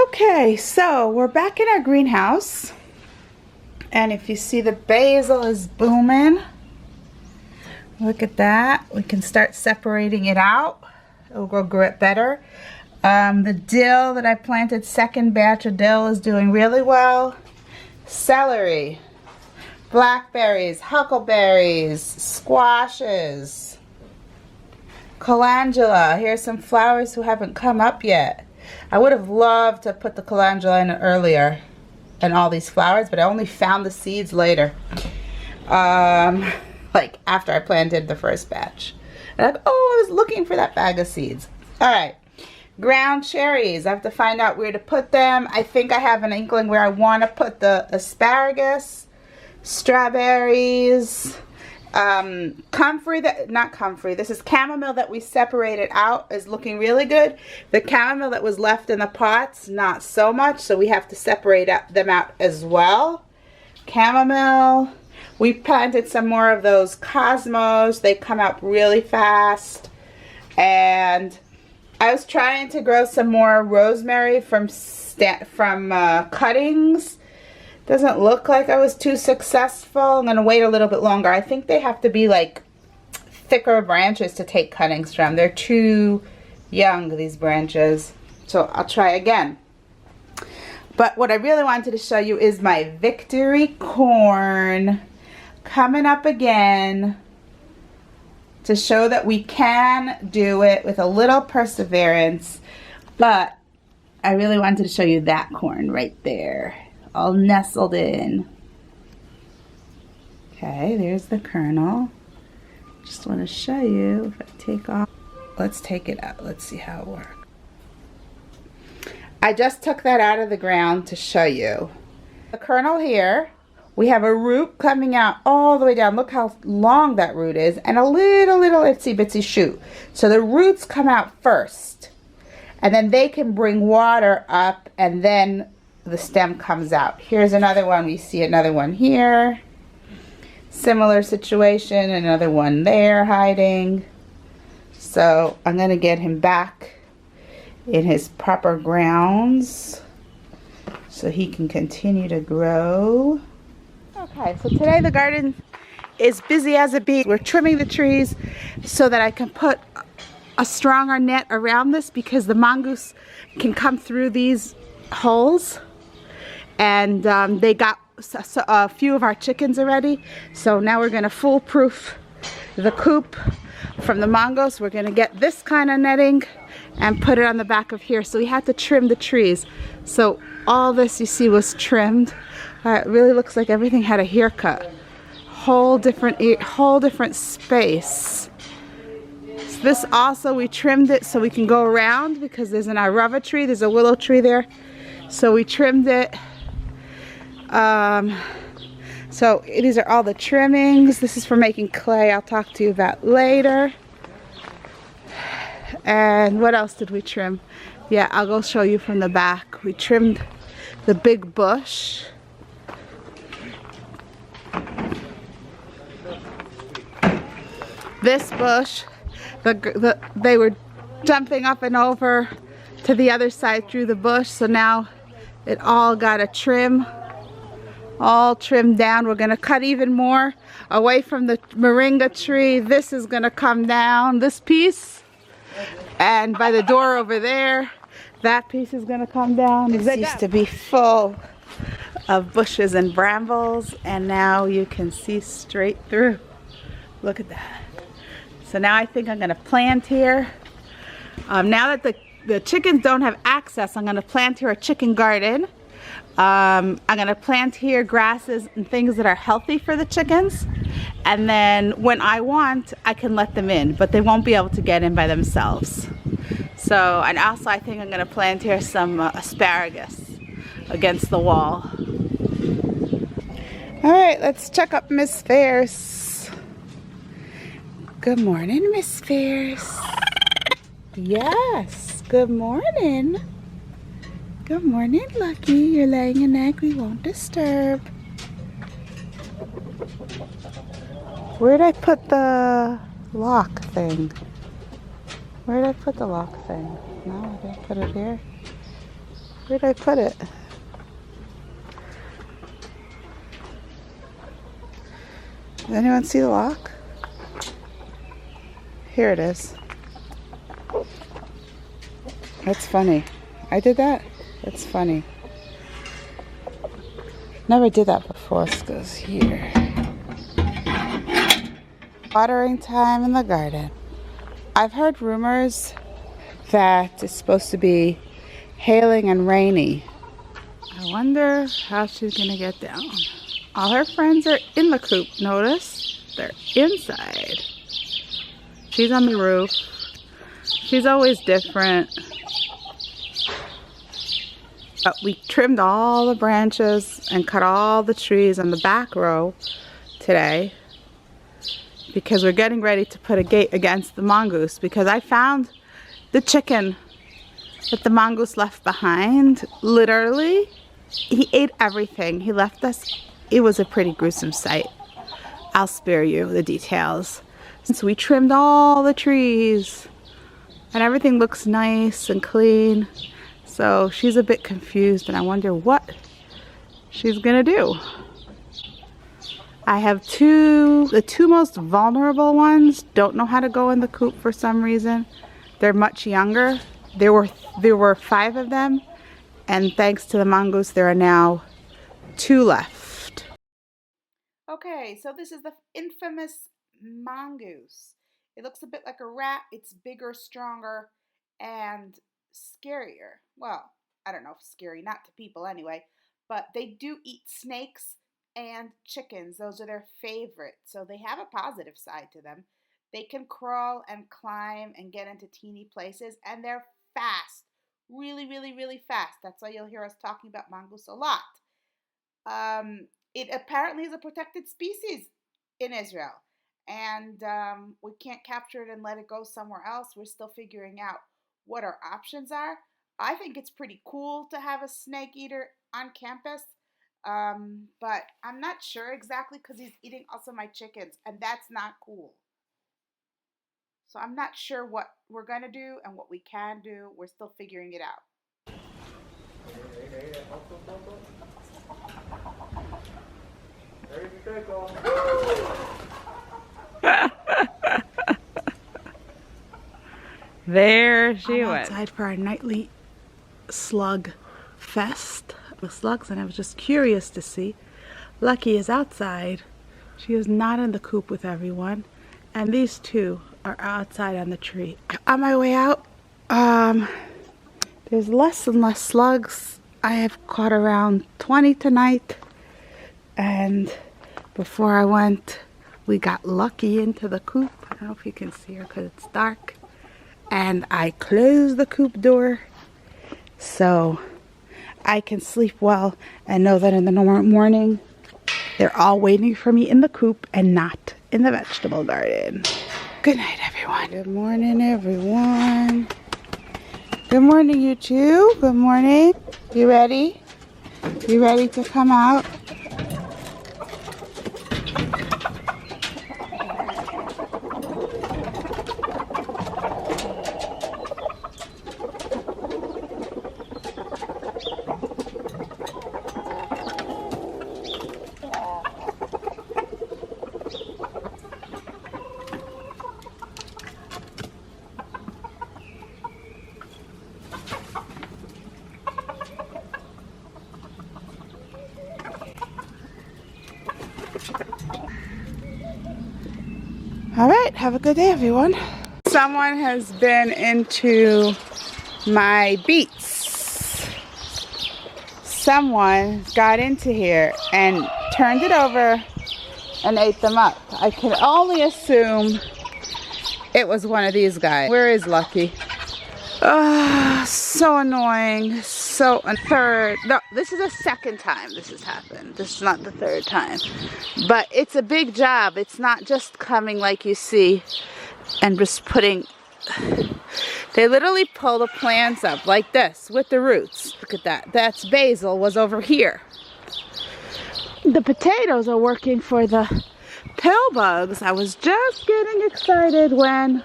Okay, so we're back in our greenhouse, and if you see, the basil is booming. Look at that. We can start separating it out. It'll grow better. The dill that I planted, second batch of dill, is doing really well. Celery, blackberries, huckleberries, squashes, calendula. Here's some flowers who haven't come up yet. I would have loved to put the calendula in earlier and all these flowers, but I only found the seeds later. Like after I planted the first batch. And I was looking for that bag of seeds. Alright. Ground cherries. I have to find out where to put them. I think I have an inkling where I want to put the asparagus, strawberries, comfrey, not comfrey, this is chamomile that we separated out, is looking really good. The chamomile that was left in the pots, not so much, so we have to separate them out as well. Chamomile. We planted some more of those cosmos. They come out really fast. And I was trying to grow some more rosemary from cuttings. Doesn't look like I was too successful. I'm going to wait a little bit longer. I think they have to be like thicker branches to take cuttings from. They're too young, these branches. So I'll try again. But what I really wanted to show you is my victory corn coming up again, to show that we can do it with a little perseverance. But I really wanted to show you that corn right there, all nestled in. Okay, there's the kernel. Just want to show you. If I take off, let's take it out. Let's see how it works. I just took that out of the ground to show you. The kernel here, we have a root coming out all the way down. Look how long that root is, and a little itsy bitsy shoot. So the roots come out first, and then they can bring water up, and then the stem comes out. Here's another one. We see another one here. Similar situation, another one there hiding. So I'm going to get him back in his proper grounds so he can continue to grow. Okay, so today the garden is busy as a bee. We're trimming the trees so that I can put a stronger net around this, because the mongoose can come through these holes. And they got a few of our chickens already. So now we're going to foolproof the coop from the mongoose. We're going to get this kind of netting and put it on the back of here. So we had to trim the trees. So all this you see was trimmed. It really looks like everything had a haircut. Whole different space. So this also, we trimmed it so we can go around, because there's an arava tree, there's a willow tree there. So we trimmed it. So these are all the trimmings. This is for making clay. I'll talk to you about later. And what else did we trim? Yeah, I'll go show you from the back. We trimmed the big bush. This bush, they were jumping up and over to the other side through the bush, so now it all got a trim, all trimmed down. We're going to cut even more away from the moringa tree. This is going to come down, this piece, and by the door over there, that piece is going to come down. This used to be full of bushes and brambles, and now you can see straight through. Look at that. So now I think I'm going to plant here. Now that the chickens don't have access, I'm going to plant here a chicken garden. I'm going to plant here grasses and things that are healthy for the chickens. And then when I want, I can let them in, but they won't be able to get in by themselves. So, and also I think I'm going to plant here some asparagus against the wall. All right, let's check up Miss Fierce. Good morning, Miss Fierce. Yes, good morning. Good morning, Lucky. You're laying an egg we won't disturb. Where'd I put the lock thing? Where'd I put the lock thing? No, I didn't put it here. Where'd I put it? Does anyone see the lock? Here it is. That's funny. I did that? That's funny. Never did that before. This goes here. Watering time in the garden. I've heard rumors that it's supposed to be hailing and rainy. I wonder how she's gonna get down. All her friends are in the coop, notice? They're inside. She's on the roof. She's always different. But we trimmed all the branches and cut all the trees on the back row today because we're getting ready to put a gate against the mongoose, because I found the chicken that the mongoose left behind. Literally, he ate everything. He left us. It was a pretty gruesome sight. I'll spare you the details. So we trimmed all the trees and everything looks nice and clean. So she's a bit confused and I wonder what she's gonna do. I have the two most vulnerable ones don't know how to go in the coop for some reason. They're much younger. There were 5 of them, and thanks to the mongoose there are now 2 left. Okay, so this is the infamous mongoose. It looks a bit like a rat. It's bigger, stronger, and scarier. Well, I don't know if scary, not to people anyway, but they do eat snakes and chickens. Those are their favorites. So they have a positive side to them. They can crawl and climb and get into teeny places, and they're fast. Really, really, really fast. That's why you'll hear us talking about mongoose a lot. It apparently is a protected species in Israel, and we can't capture it and let it go somewhere else. We're still figuring out what our options are. I think it's pretty cool to have a snake eater on campus, but I'm not sure exactly because he's eating also my chickens, and that's not cool. So I'm not sure what we're going to do and what we can do. We're still figuring it out. There she went. Outside for our nightly slug fest with slugs, and I was just curious to see. Lucky is outside. She is not in the coop with everyone, and these 2 are outside on the tree. On my way out, there's less and less slugs. I have caught around 20 tonight, and before I went, we got Lucky into the coop. I don't know if you can see her because it's dark, and I closed the coop door so I can sleep well and know that in the morning they're all waiting for me in the coop and not in the vegetable garden. Good night, everyone. Good morning, everyone. Good morning, you two. Good morning. You ready? You ready to come out? All right, have a good day, everyone. Someone has been into my beets. Someone got into here and turned it over and ate them up. I can only assume it was one of these guys. Where is Lucky? So annoying. So no, this is the second time this has happened. This is not the third time. But it's a big job. It's not just coming like you see and just putting. They literally pull the plants up like this with the roots. Look at that. That's basil was over here. The potatoes are working for the pill bugs. I was just getting excited when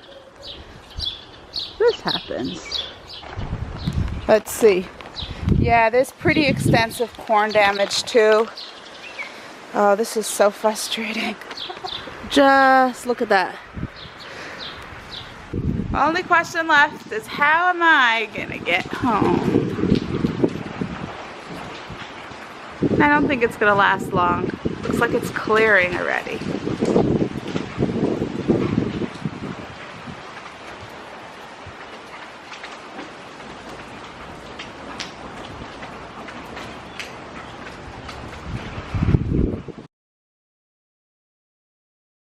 this happens. Let's see. Yeah, there's pretty extensive corn damage too. Oh, this is so frustrating. Just look at that. Only question left is how am I gonna get home? I don't think it's gonna last long. Looks like it's clearing already.